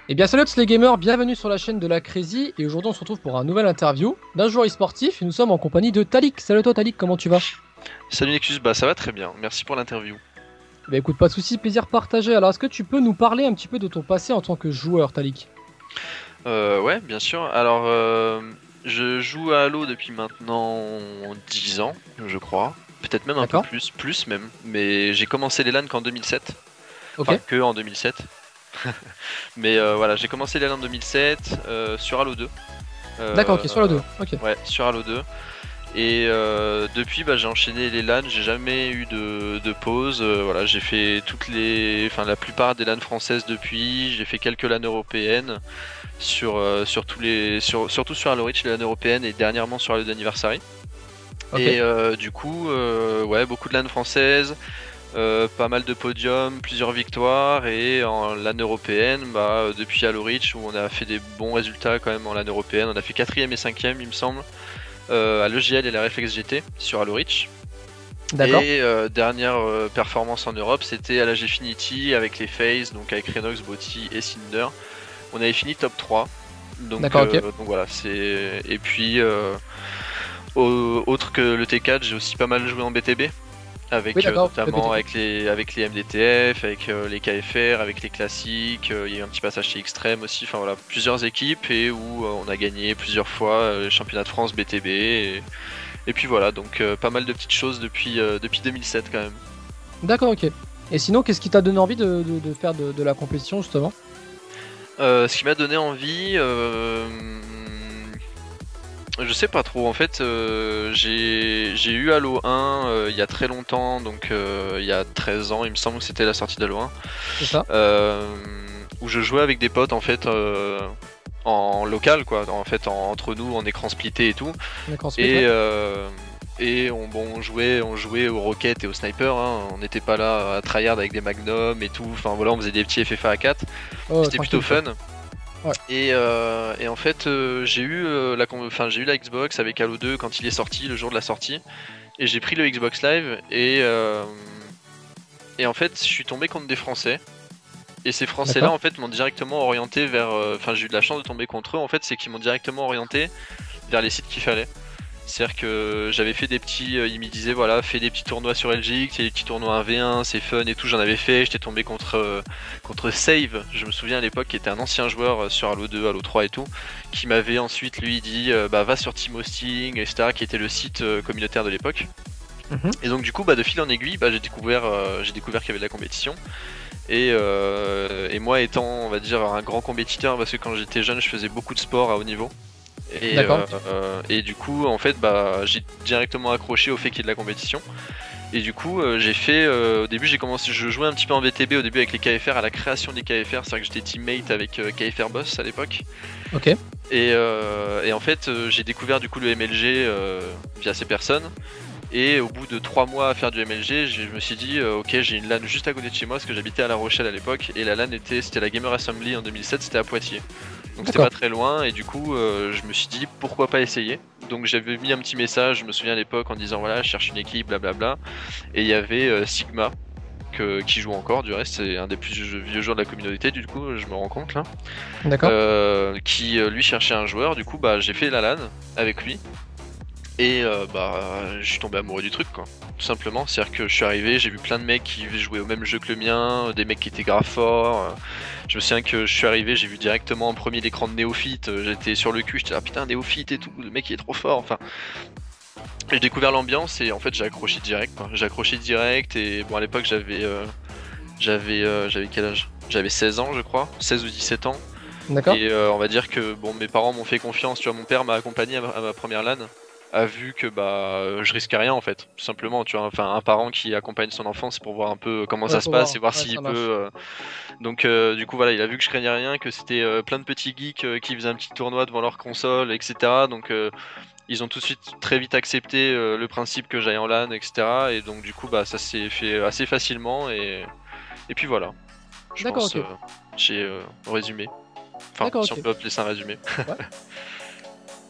Eh bien salut à tous les gamers, bienvenue sur la chaîne de la Crazy et aujourd'hui on se retrouve pour un nouvel interview d'un joueur e-sportif et nous sommes en compagnie de Talik. Salut à toi Talik, comment tu vas? Salut Nexus, bah ça va très bien, merci pour l'interview. Bah écoute, pas de soucis, plaisir partagé. Alors est-ce que tu peux nous parler un petit peu de ton passé en tant que joueur Talik? Ouais, bien sûr. Alors, je joue à Halo depuis maintenant 10 ans, je crois. Peut-être même un peu D'accord. plus même. Mais j'ai commencé les LAN qu'en 2007. Enfin, Ok. que en 2007. Mais voilà, j'ai commencé les LAN en 2007 sur Halo 2. D'accord, Euh, ok, sur la 2. Ok. ouais, sur Halo 2. Et depuis, bah, j'ai enchaîné les LAN, j'ai jamais eu de pause. Voilà, j'ai fait enfin la plupart des LAN françaises depuis. J'ai fait quelques LAN européennes sur surtout sur Halo Reach, les LAN européennes et dernièrement sur Halo d'Anniversary. Ok. Et du coup, ouais, beaucoup de LAN françaises, pas mal de podiums, plusieurs victoires et en LAN européenne, bah, depuis Halo Reach où on a fait des bons résultats quand même en LAN européenne. On a fait 4ème et 5ème, il me semble. À l'EGL et la Reflex GT sur Halo Reach. D'accord. Et dernière performance en Europe, c'était à la Gfinity avec les FaZe, donc avec Renox, Botti et Cinder. On avait fini top 3. D'accord, ok. Donc voilà, c'est. Et puis, autre que le T4, j'ai aussi pas mal joué en BTB. Oui, Avec d'accord. notamment avec les MDTF, avec les KFR, avec les classiques, il y a eu un petit passage chez Extreme aussi, enfin voilà, plusieurs équipes et où on a gagné plusieurs fois les championnats de France BTB et puis voilà, donc pas mal de petites choses depuis 2007 quand même. D'accord, ok. Et sinon, qu'est-ce qui t'a donné envie de faire de la compétition justement? Ce qui m'a donné envie, je sais pas trop, en fait j'ai eu Halo 1 il y a très longtemps, donc il y a 13 ans il me semble que c'était la sortie d'Halo 1, C'est ça? où je jouais avec des potes en fait en local quoi, en fait entre nous en écran splitté et tout, D'accord, split, et, ouais. on jouait aux roquettes et aux snipers, hein. On n'était pas là à tryhard avec des magnums et tout, enfin voilà on faisait des petits FFA à 4, Oh, c'était plutôt tranquille quoi. fun. Ouais. Et en fait, j'ai eu la Xbox avec Halo 2 quand il est sorti, le jour de la sortie, et j'ai pris le Xbox Live et en fait, je suis tombé contre des Français. Et ces Français-là, D'accord. en fait, m'ont directement orienté vers. Enfin, j'ai eu de la chance de tomber contre eux. En fait, c'est qu'ils m'ont directement orienté vers les sites qu'il fallait. C'est-à-dire que j'avais fait des petits, ils me disaient voilà, fais des petits tournois sur LGX, et des petits tournois 1v1, c'est fun et tout, j'en avais fait, j'étais tombé contre Save, je me souviens à l'époque, qui était un ancien joueur sur Halo 2, Halo 3 et tout, qui m'avait ensuite lui dit bah va sur Team Hosting, etc., qui était le site communautaire de l'époque. Mhm. Et donc du coup, bah, de fil en aiguille, bah, j'ai découvert qu'il y avait de la compétition. Et moi étant, on va dire, un grand compétiteur, parce que quand j'étais jeune, je faisais beaucoup de sport à haut niveau. D'accord. Et du coup, en fait, bah, j'ai directement accroché au fait qu'il y ait de la compétition. Et du coup, au début, je jouais un petit peu en VTB au début avec les KFR, à la création des KFR, c'est-à-dire que j'étais teammate avec KFR Boss à l'époque. Ok. Et en fait, j'ai découvert du coup le MLG via ces personnes. Et au bout de 3 mois à faire du MLG, je me suis dit, ok, j'ai une LAN juste à côté de chez moi, parce que j'habitais à La Rochelle à l'époque, et la LAN c'était la Gamer Assembly en 2007, c'était à Poitiers. Donc c'était pas D'accord. très loin, et du coup, je me suis dit, pourquoi pas essayer. Donc j'avais mis un petit message, je me souviens à l'époque, en disant, voilà, je cherche une équipe, blablabla. Et il y avait Sigma, qui joue encore, du reste, c'est un des plus vieux joueurs de la communauté, du coup, je me rends compte là. D'accord. Qui lui cherchait un joueur, du coup, bah j'ai fait la LAN avec lui. Et bah je suis tombé amoureux du truc quoi, tout simplement. C'est-à-dire que je suis arrivé, j'ai vu plein de mecs qui jouaient au même jeu que le mien, des mecs qui étaient grave forts. Je me souviens que je suis arrivé, j'ai vu directement en premier l'écran de Néophyte, j'étais sur le cul, j'étais là putain Néophyte et tout, le mec il est trop fort, enfin. J'ai découvert l'ambiance et en fait j'ai accroché direct quoi. J'ai accroché direct et bon à l'époque j'avais quel âge? J'avais 16 ans je crois, 16 ou 17 ans. D'accord. Et on va dire que bon mes parents m'ont fait confiance, tu vois, mon père m'a accompagné à ma première LAN, a vu que bah je risquais rien en fait, tout simplement, tu vois, enfin un parent qui accompagne son enfant c'est pour voir un peu comment Ouais, ça se faut passe voir. et voir Ouais, s'il ça peut marche. donc du coup voilà, il a vu que je craignais rien, que c'était plein de petits geeks qui faisaient un petit tournoi devant leur console, etc. Donc ils ont tout de suite très vite accepté le principe que j'aille en LAN, etc. Et donc du coup bah ça s'est fait assez facilement et puis voilà, je D'accord, pense ok. j'ai résumé, enfin D'accord, si on ok. peut appeler ça un résumé. Ouais.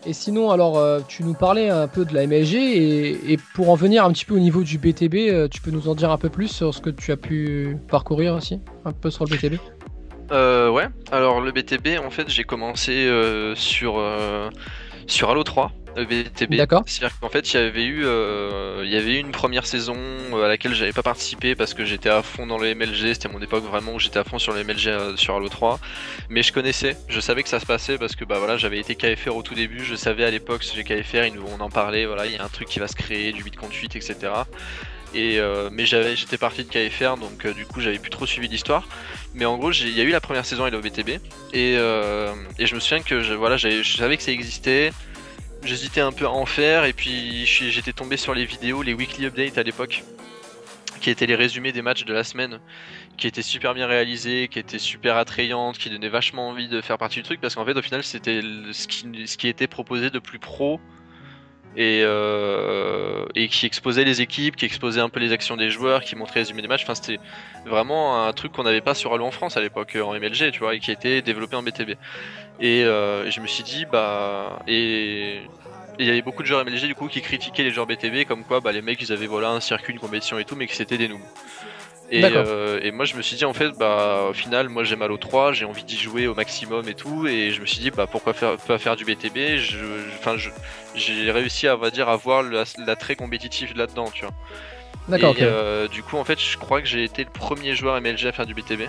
Et sinon, alors, tu nous parlais un peu de la MLG et pour en venir un petit peu au niveau du BTB, tu peux nous en dire un peu plus sur ce que tu as pu parcourir aussi, un peu sur le BTB? Ouais, alors le BTB, en fait, j'ai commencé sur Halo 3, le BTB. D'accord. C'est-à-dire qu'en fait, il y avait eu une première saison à laquelle j'avais pas participé parce que j'étais à fond dans le MLG. C'était mon époque vraiment où j'étais à fond sur le MLG sur Halo 3. Mais je savais que ça se passait parce que bah voilà, j'avais été KFR au tout début. Je savais à l'époque, si j'ai KFR, on en parlait. Voilà, il y a un truc qui va se créer, du 8 contre 8, etc. Mais j'étais parti de KFR, donc du coup j'avais plus trop suivi l'histoire. Mais en gros, il y a eu la première saison LOBTB et je me souviens que je savais que ça existait. J'hésitais un peu à en faire et puis j'étais tombé sur les vidéos, les weekly updates à l'époque, qui étaient les résumés des matchs de la semaine, qui étaient super bien réalisés, qui étaient super attrayantes, qui donnaient vachement envie de faire partie du truc parce qu'en fait au final c'était ce qui était proposé de plus pro et qui exposait les équipes, qui exposait un peu les actions des joueurs, qui montrait les résumés des matchs. Enfin, c'était vraiment un truc qu'on n'avait pas sur Halo en France à l'époque en MLG, tu vois, et qui a été développé en BTB. Je me suis dit, et il y avait beaucoup de joueurs MLG du coup qui critiquaient les joueurs BTB, comme quoi les mecs ils avaient voilà un circuit, une compétition et tout, mais que c'était des noobs. Et moi je me suis dit en fait au final moi j'aime Halo 3, j'ai envie d'y jouer au maximum et tout, et je me suis dit pourquoi pas faire du BTB. J'ai réussi à, on va dire, à voir l'attrait compétitif là-dedans, tu vois. D'accord, ok. Du coup en fait je crois que j'ai été le premier joueur MLG à faire du BTB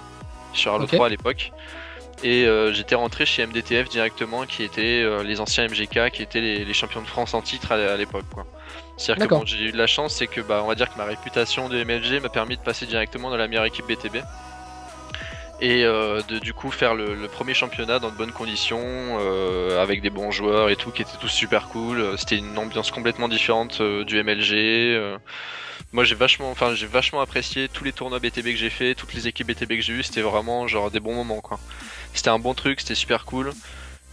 sur Halo Ok. 3 à l'époque. J'étais rentré chez MDTF directement, qui étaient les anciens MGK, qui étaient les champions de France en titre à l'époque, quoi. C'est-à-dire que D'accord. bon, j'ai eu de la chance, c'est que on va dire que ma réputation de MLG m'a permis de passer directement dans la meilleure équipe BTB et de du coup faire le premier championnat dans de bonnes conditions, avec des bons joueurs et tout, qui étaient tous super cool. C'était une ambiance complètement différente du MLG. Moi j'ai vachement apprécié tous les tournois BTB que j'ai fait, toutes les équipes BTB que j'ai eues. C'était vraiment genre des bons moments, quoi. C'était un bon truc, c'était super cool.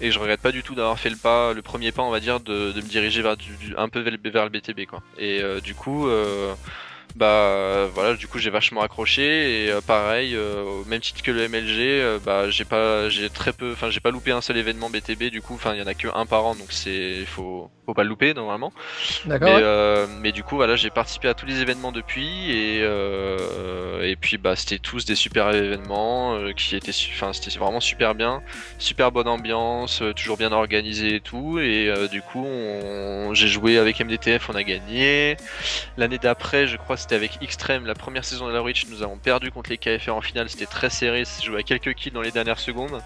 Et je regrette pas du tout d'avoir fait le premier pas, on va dire, de me diriger un peu vers le BTB, quoi. Du coup, voilà, du coup j'ai vachement accroché, et pareil, au même titre que le MLG, j'ai pas loupé un seul événement BTB, du coup, enfin il y en a que un par an, donc faut pas le louper normalement. D'accord, ouais. Mais du coup voilà, j'ai participé à tous les événements depuis, et puis c'était tous des super événements c'était vraiment super bien, super bonne ambiance, toujours bien organisé et tout. Du coup j'ai joué avec MDTF, on a gagné. L'année d'après, je crois, c'était avec Xtreme, la première saison de la Reach, nous avons perdu contre les KFR en finale, c'était très serré, c'est joué à quelques kills dans les dernières secondes.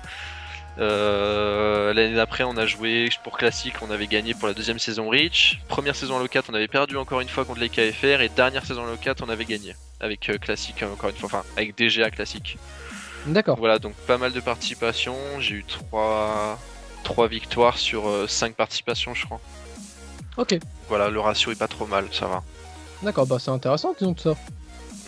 L'année d'après, on a joué pour Classic, on avait gagné pour la deuxième saison Reach. Première saison Low 4, on avait perdu encore une fois contre les KFR, et dernière saison Low 4, on avait gagné avec Classic encore une fois, enfin avec DGA Classic. D'accord. Voilà, donc pas mal de participation, j'ai eu 3 victoires sur 5 participations, je crois. Ok. Voilà, le ratio est pas trop mal, ça va. D'accord, bah c'est intéressant, disons tout ça.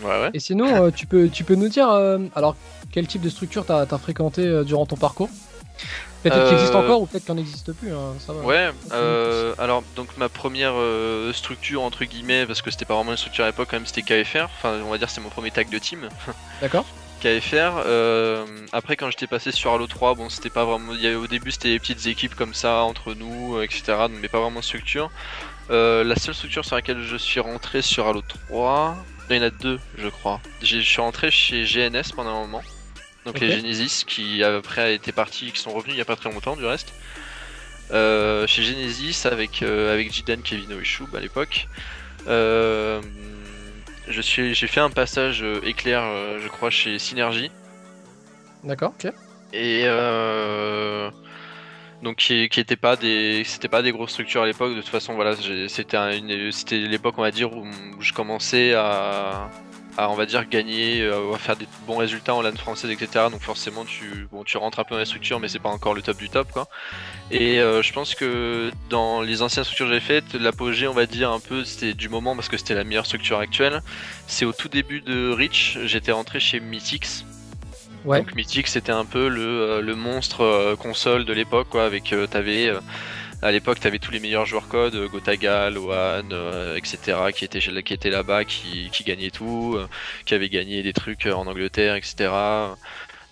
Ouais, ouais. Et sinon, tu peux nous dire, alors, quel type de structure t'as fréquenté durant ton parcours? Peut-être qu'il existe encore ou peut-être qu'il n'existe plus, hein, ça va. Ouais, alors donc ma première structure entre guillemets, parce que c'était pas vraiment une structure à l'époque quand même, c'était KFR, enfin on va dire c'est mon premier tag de team. D'accord. KFR, après quand j'étais passé sur Halo 3, bon c'était pas vraiment, au début c'était des petites équipes comme ça entre nous, etc. Mais pas vraiment de structure. La seule structure sur laquelle je suis rentré sur Halo 3, il y en a deux je crois. Je suis rentré chez GNS pendant un moment. Donc Ok. les Genesis qui après étaient partis, qui sont revenus il y a pas très longtemps du reste. Chez Genesis avec Jidan Kevin Oishub à l'époque. J'ai fait un passage éclair, je crois, chez Synergy. D'accord, ok. Et donc qui était pas c'était pas des grosses structures à l'époque. De toute façon, voilà, c'était l'époque, on va dire, où je commençais à on va dire gagner, à faire des bons résultats en LAN française, etc. Donc forcément tu rentres un peu dans la structure, mais c'est pas encore le top du top, quoi. Je pense que dans les anciennes structures que j'ai faites, l'apogée, on va dire un peu, c'était du moment parce que c'était la meilleure structure actuelle. C'est au tout début de Reach, j'étais rentré chez Mythix. Ouais. Donc Mythix c'était un peu le monstre console de l'époque, quoi. À l'époque, t'avais tous les meilleurs joueurs code, Gotaga, Lohan, etc., qui étaient là-bas, qui gagnaient tout, qui avaient gagné des trucs en Angleterre, etc.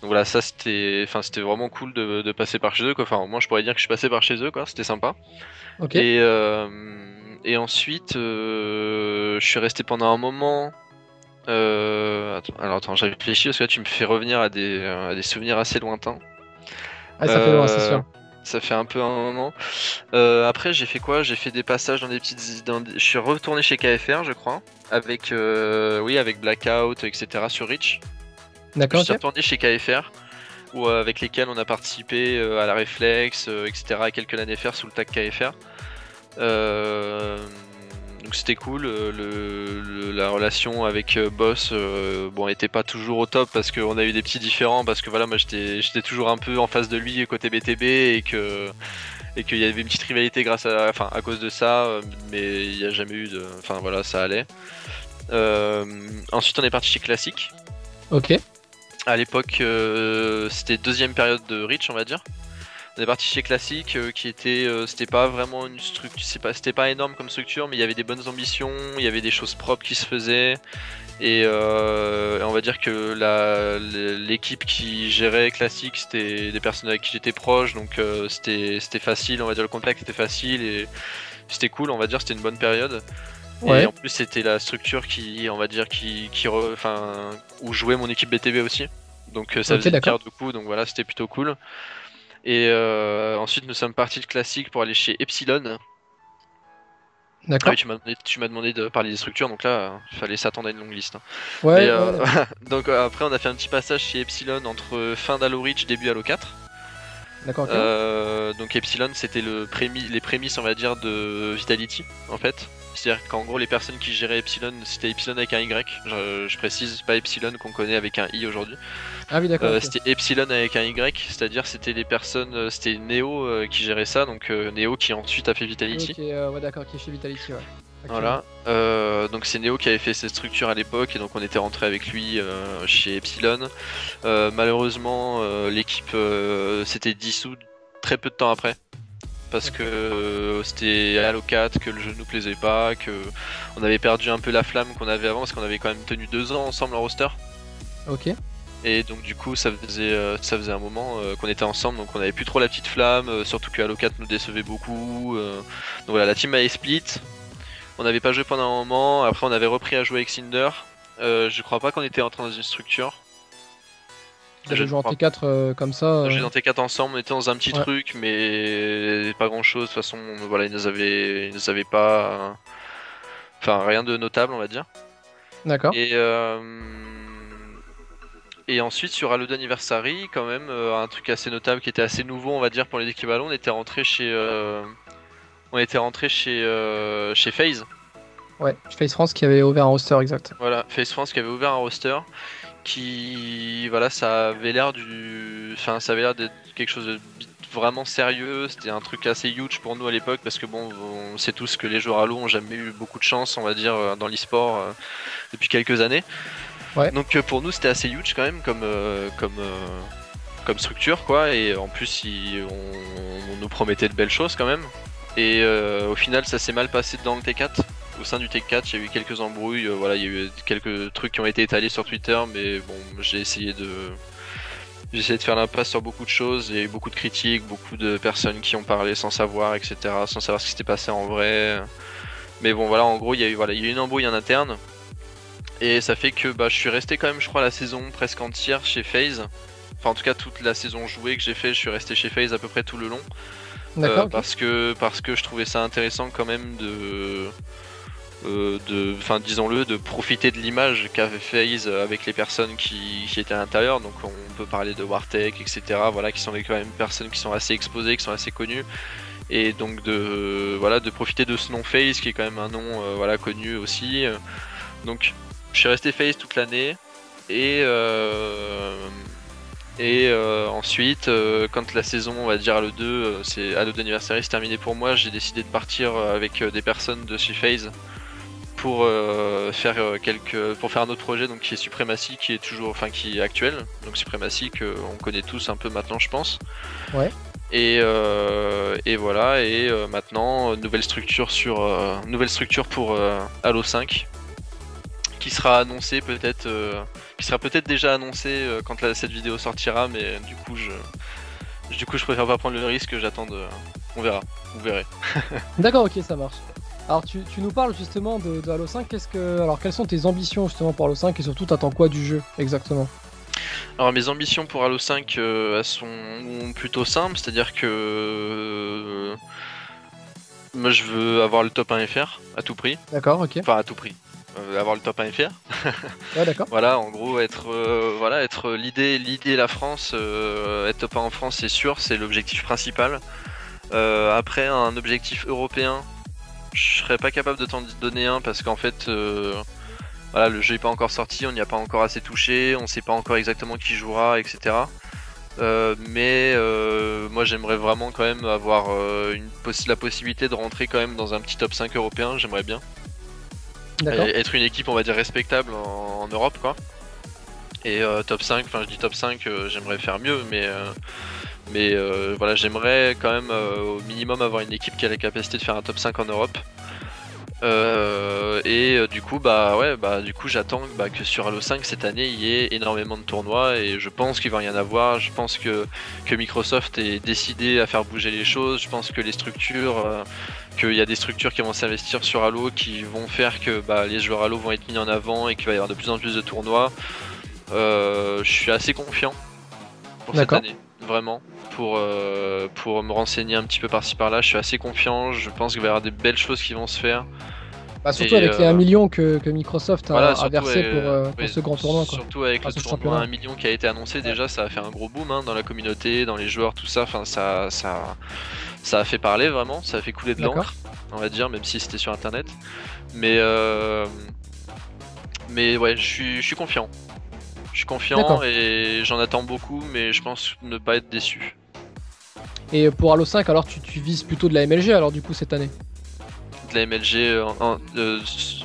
Donc voilà, ça c'était vraiment cool de passer par chez eux, quoi. Enfin, moi je pourrais dire que je suis passé par chez eux, quoi. C'était sympa. Ok. Et, euh, et ensuite, je suis resté pendant un moment Attends, j'ai réfléchi parce que là tu me fais revenir à des souvenirs assez lointains. Ah, ça fait loin, c'est sûr. Ça fait un peu un moment. Après j'ai fait quoi? J'ai fait des passages dans des petites... Je suis retourné chez KFR je crois. Avec avec Blackout, etc. sur Reach. D'accord, Je suis ok. retourné chez KFR. Avec lesquels on a participé à la Reflex, etc. à quelques LAN FR sous le tag KFR. Donc c'était cool, la relation avec Boss était pas toujours au top parce qu'on a eu des petits différends parce que voilà moi j'étais toujours un peu en face de lui côté BTB et qu'il y avait une petite rivalité à cause de ça, mais il n'y a jamais eu de... Enfin voilà, ça allait. Ensuite on est parti chez Classic. Ok. À l'époque c'était deuxième période de Reach on va dire. On est parti chez Classic qui était, c'était pas vraiment une structure, c'était pas énorme comme structure, mais il y avait des bonnes ambitions, il y avait des choses propres qui se faisaient, et on va dire que l'équipe qui gérait Classic, c'était des personnes avec qui j'étais proche, donc c'était facile, on va dire le contact était facile et c'était cool, on va dire c'était une bonne période. Ouais. Et en plus c'était la structure qui, on va dire, où jouait mon équipe BTB aussi, donc ça Ok, faisait une d'accord. pierre de coups, donc voilà c'était plutôt cool. Et ensuite nous sommes partis de Classic pour aller chez Epsilon. Ah D'accord. oui, tu m'as demandé de parler des structures, donc là il fallait s'attendre à une longue liste, hein. Mais Ouais, ouais. donc après on a fait un petit passage chez Epsilon entre fin d'Halo Reach, début Halo 4. D'accord, ok. Donc Epsilon c'était les prémices on va dire de Vitality en fait. C'est-à-dire qu'en gros les personnes qui géraient Epsilon, c'était Epsilon avec un Y, je précise, pas Epsilon qu'on connaît avec un I aujourd'hui. Ah oui, d'accord, ok. C'était Epsilon avec un Y, c'est-à-dire c'était les personnes, c'était Neo qui gérait ça, donc Neo qui ensuite a fait Vitality. Ok, ouais, d'accord, qui est chez Vitality, ouais. Voilà, donc c'est Neo qui avait fait cette structure à l'époque et donc on était rentré avec lui chez Epsilon. Malheureusement l'équipe s'était dissoute très peu de temps après. Parce que c'était Halo 4, que le jeu nous plaisait pas, que on avait perdu un peu la flamme qu'on avait avant parce qu'on avait quand même tenu 2 ans ensemble en roster. Ok. Et donc du coup ça faisait un moment qu'on était ensemble, donc on avait plus trop la petite flamme, surtout que Halo 4 nous décevait beaucoup. Donc voilà, la team avait split, on n'avait pas joué pendant un moment, après on avait repris à jouer avec Cinder. Je crois pas qu'on était entré dans une structure. Vous avez joué en T4 comme ça. On jouait dans T4 ensemble, on était dans un petit Ouais. truc, mais pas grand chose. De toute façon, voilà, ils nous avaient pas. Enfin, rien de notable, on va dire. D'accord. Et ensuite, sur Halo Anniversary, quand même, un truc assez notable qui était assez nouveau, on va dire, pour les équivalents, on était rentré chez FaZe. Ouais, FaZe France qui avait ouvert un roster, exact. Voilà, FaZe France qui avait ouvert un roster voilà, ça avait l'air d'être quelque chose de vraiment sérieux. C'était un truc assez huge pour nous à l'époque parce que bon, on sait tous que les joueurs Halo ont jamais eu beaucoup de chance, on va dire, dans l'e-sport depuis quelques années. Ouais. Donc pour nous c'était assez huge quand même comme structure quoi, et en plus on nous promettait de belles choses quand même. Et au final ça s'est mal passé dans le T4. Au sein du T4, il y a eu quelques embrouilles, voilà, il y a eu quelques trucs qui ont été étalés sur Twitter, mais bon, j'ai essayé de faire l'impasse sur beaucoup de choses, il y a eu beaucoup de critiques, beaucoup de personnes qui ont parlé sans savoir, etc., sans savoir ce qui s'était passé en vrai. Mais bon, voilà, en gros, il y a eu une embrouille en interne, et ça fait que je suis resté quand même, je crois, la saison presque entière chez FaZe. Enfin, en tout cas, toute la saison jouée que j'ai fait, je suis resté chez FaZe à peu près tout le long. D'accord. Ok. Parce que je trouvais ça intéressant quand même disons-le, de profiter de l'image qu'avait FaZe avec les personnes qui étaient à l'intérieur. Donc on peut parler de Wartech, etc. Voilà, qui sont quand même personnes qui sont assez exposées, qui sont assez connues. Et donc de profiter de ce nom FaZe qui est quand même un nom connu aussi. Donc je suis resté FaZe toute l'année. Et ensuite, quand la saison, on va dire Halo 2, c'est Halo d'anniversaire, c'est terminé pour moi, j'ai décidé de partir avec des personnes de chez FaZe pour faire un autre projet, donc qui est Supremacy, qui est actuel. Donc Supremacy qu'on connaît tous un peu maintenant, je pense. Ouais. Et voilà. Et maintenant nouvelle structure pour Halo 5, qui sera annoncée peut-être, qui sera peut-être déjà annoncée quand cette vidéo sortira, mais du coup je préfère pas prendre le risque, on verra, vous verrez. D'accord, ok, ça marche. Alors tu nous parles justement de Halo 5, alors quelles sont tes ambitions justement pour Halo 5 et surtout t'attends quoi du jeu exactement? Alors mes ambitions pour Halo 5, elles sont plutôt simples, c'est-à-dire que moi je veux avoir le top 1 FR à tout prix. D'accord, ok. Enfin à tout prix. Avoir le top 1 FR. Ouais, d'accord. Voilà, en gros être l'idée la France, être top 1 en France c'est sûr, c'est l'objectif principal. Après un objectif européen, je serais pas capable de t'en donner un parce qu'en fait voilà, le jeu est pas encore sorti, on n'y a pas encore assez touché, on sait pas encore exactement qui jouera, etc. Mais moi j'aimerais vraiment quand même avoir la possibilité de rentrer quand même dans un petit top 5 européen, j'aimerais bien. Être une équipe on va dire respectable en Europe quoi. Et top 5, enfin je dis top 5, j'aimerais faire mieux mais voilà, j'aimerais quand même au minimum avoir une équipe qui a la capacité de faire un top 5 en Europe. Du coup du coup j'attends que sur Halo 5 cette année il y ait énormément de tournois et je pense qu'il va y en avoir. Je pense que Microsoft est décidé à faire bouger les choses. Je pense que les structures, qu'il y a des structures qui vont s'investir sur Halo qui vont faire que les joueurs Halo vont être mis en avant et qu'il va y avoir de plus en plus de tournois. Je suis assez confiant pour cette année, vraiment. Pour me renseigner un petit peu par-ci par-là, je suis assez confiant, je pense qu'il va y avoir des belles choses qui vont se faire. Surtout avec les 1 million que Microsoft a versé pour ce grand tournoi. Surtout avec le tournoi 1 million qui a été annoncé, déjà ça a fait un gros boom dans la communauté, dans les joueurs, tout ça, enfin ça a fait parler vraiment, ça a fait couler de l'encre, on va dire, même si c'était sur internet. Mais ouais, je suis confiant. Je suis confiant et j'en attends beaucoup, mais je pense ne pas être déçu. Et pour Halo 5, alors tu vises plutôt de la MLG alors du coup cette année? De la MLG,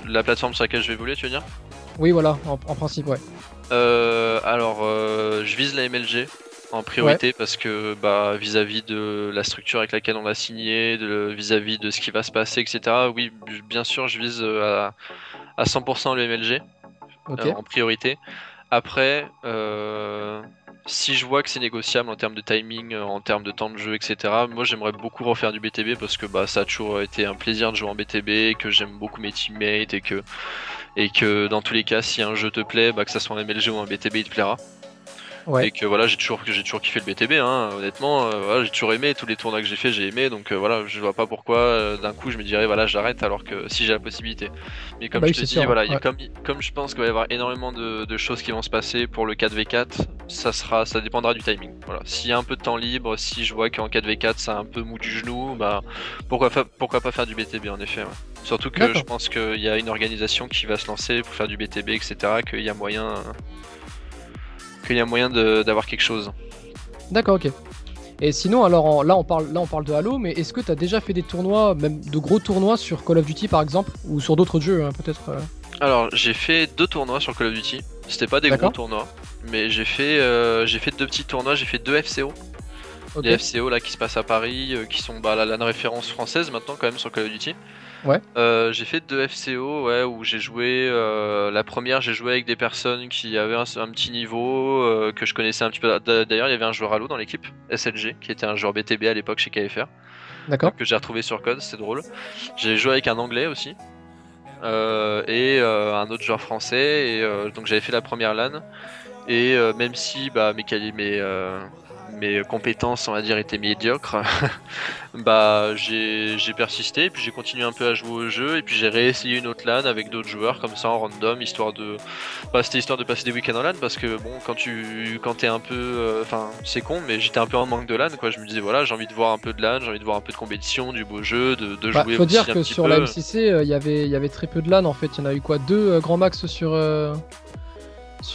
la plateforme sur laquelle je vais évoluer, tu veux dire? Oui voilà, en principe ouais. Je vise la MLG en priorité parce que vis-à-vis de la structure avec laquelle on a signé, vis-à-vis de ce qui va se passer, etc. Oui, bien sûr, je vise à 100% le MLG en priorité. Après, si je vois que c'est négociable en termes de timing, en termes de temps de jeu, etc. Moi j'aimerais beaucoup refaire du BTB parce que ça a toujours été un plaisir de jouer en BTB, que j'aime beaucoup mes teammates et que dans tous les cas si un jeu te plaît, que ça soit en MLG ou en BTB il te plaira. Et que voilà, j'ai toujours kiffé le BTB, honnêtement, j'ai toujours aimé, tous les tournois que j'ai fait j'ai aimé, donc voilà, je vois pas pourquoi d'un coup je me dirais voilà j'arrête alors que si j'ai la possibilité. Mais comme je te dis, voilà, comme je pense qu'il va y avoir énormément de choses qui vont se passer pour le 4v4, ça dépendra du timing. Voilà, s'il y a un peu de temps libre, si je vois qu'en 4v4 c'est un peu mou du genou, pourquoi pas faire du BTB en effet. Surtout que je pense qu'il y a une organisation qui va se lancer pour faire du BTB, etc. Qu'il y a moyen d'avoir quelque chose. D'accord, ok. Et sinon, alors là on parle de Halo, mais est-ce que tu as déjà fait des tournois, même de gros tournois sur Call of Duty par exemple, ou sur d'autres jeux peut-être Alors j'ai fait 2 tournois sur Call of Duty. C'était pas des gros tournois, mais j'ai fait 2 petits tournois. J'ai fait 2 FCO. Les FCO là qui se passent à Paris, qui sont la référence française maintenant quand même sur Call of Duty. J'ai fait 2 FCO où j'ai joué, la première j'ai joué avec des personnes qui avaient un petit niveau, que je connaissais un petit peu. D'ailleurs il y avait un joueur Halo dans l'équipe, SLG, qui était un joueur BTB à l'époque chez KFR. Que j'ai retrouvé sur COD, c'est drôle. J'ai joué avec un anglais aussi. Et un autre joueur français, et donc j'avais fait la première LAN. Et même si mes compétences on va dire étaient médiocres, j'ai persisté et puis j'ai continué un peu à jouer au jeu et puis j'ai réessayé une autre LAN avec d'autres joueurs comme ça en random, c'était histoire de passer des week-ends en LAN parce que bon quand t'es un peu enfin c'est con mais j'étais un peu en manque de LAN quoi, je me disais voilà j'ai envie de voir un peu de LAN, j'ai envie de voir un peu de compétition, du beau jeu, de jouer. Faut dire que sur la MCC il y avait très peu de LAN en fait, il y en a eu quoi, 2 grands max sur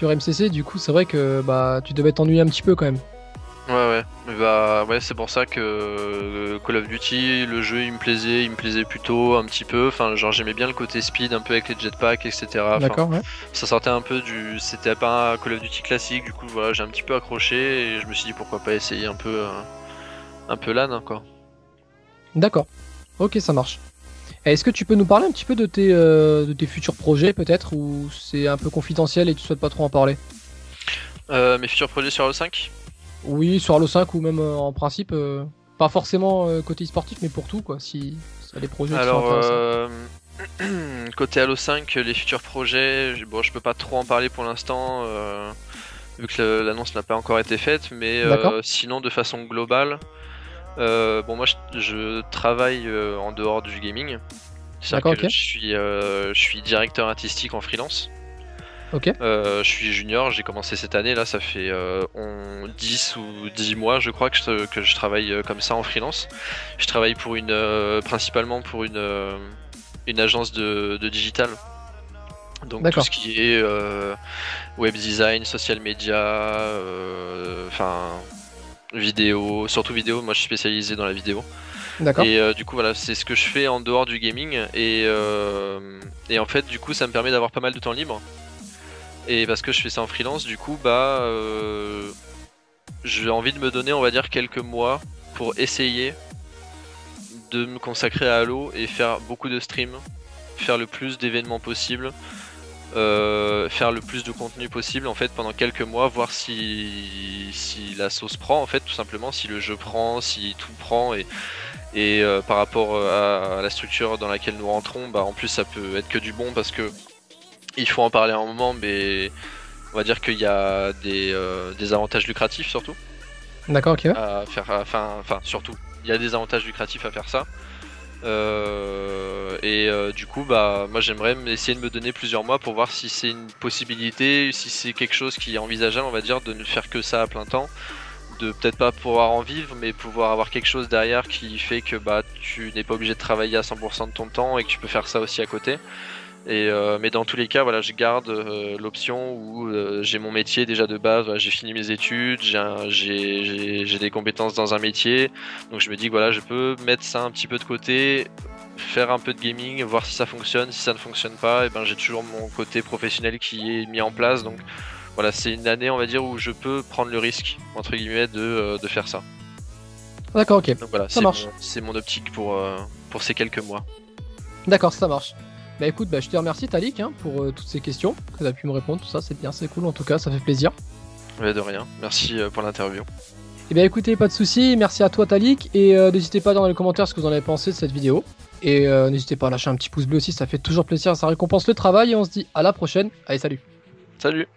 MCC, du coup c'est vrai que tu devais t'ennuyer un petit peu quand même. Ouais, c'est pour ça que Call of Duty, le jeu il me plaisait plutôt un petit peu, enfin genre j'aimais bien le côté speed un peu avec les jetpacks, etc. D'accord, ça sortait un peu c'était pas un Call of Duty classique, du coup voilà j'ai un petit peu accroché et je me suis dit pourquoi pas essayer un peu LAN quoi. D'accord, ok ça marche. Est-ce que tu peux nous parler un petit peu de tes futurs projets peut-être, ou c'est un peu confidentiel et tu souhaites pas trop en parler? Mes futurs projets sur Halo 5? Oui, sur Halo 5 ou même en principe, pas forcément côté sportif, mais pour tout quoi, si C'est des projets qui sont Alors, intéressants. côté Halo 5, les futurs projets, bon, je peux pas trop en parler pour l'instant, vu que l'annonce n'a pas encore été faite, mais sinon, de façon globale, bon, moi je travaille en dehors du gaming. C'est-à-dire que je suis directeur artistique en freelance. Ok. Je suis junior, j'ai commencé cette année, là ça fait 10 ou 10 mois je crois que je travaille comme ça en freelance. Je travaille pour principalement pour une agence de digital. Donc tout ce qui est web design, social media, vidéo, surtout vidéo, moi je suis spécialisé dans la vidéo. Et du coup voilà, c'est ce que je fais en dehors du gaming et en fait du coup ça me permet d'avoir pas mal de temps libre. Et parce que je fais ça en freelance, du coup j'ai envie de me donner, on va dire, quelques mois pour essayer de me consacrer à Halo et faire beaucoup de streams, faire le plus d'événements possible, faire le plus de contenu possible en fait pendant quelques mois, voir si la sauce prend en fait, tout simplement, si le jeu prend, si tout prend et par rapport à la structure dans laquelle nous rentrons, en plus ça peut être que du bon parce que il faut en parler un moment, mais on va dire qu'il y a des avantages lucratifs surtout. D'accord, ok. À faire, surtout, il y a des avantages lucratifs à faire ça. Du coup, moi j'aimerais essayer de me donner plusieurs mois pour voir si c'est une possibilité, si c'est quelque chose qui est envisageable, on va dire, de ne faire que ça à plein temps. De peut-être pas pouvoir en vivre, mais pouvoir avoir quelque chose derrière qui fait que tu n'es pas obligé de travailler à 100% de ton temps et que tu peux faire ça aussi à côté. Mais dans tous les cas, voilà, je garde l'option où j'ai mon métier déjà de base, voilà, j'ai fini mes études, j'ai des compétences dans un métier, donc je me dis que voilà, je peux mettre ça un petit peu de côté, faire un peu de gaming, voir si ça fonctionne. Si ça ne fonctionne pas, et j'ai toujours mon côté professionnel qui est mis en place, donc voilà, c'est une année, on va dire, où je peux prendre le risque, entre guillemets, de faire ça. D'accord, ok. Donc voilà, ça marche. C'est mon optique pour ces quelques mois. D'accord, ça marche. Bah écoute, je te remercie Talik pour toutes ces questions, que tu as pu me répondre, tout ça, c'est bien, c'est cool en tout cas, ça fait plaisir. Ouais, de rien, merci pour l'interview. Et bien écoutez, pas de soucis, merci à toi Talik, et n'hésitez pas dans les commentaires ce que vous en avez pensé de cette vidéo. Et n'hésitez pas à lâcher un petit pouce bleu aussi, ça fait toujours plaisir, ça récompense le travail, et on se dit à la prochaine. Allez, salut. Salut.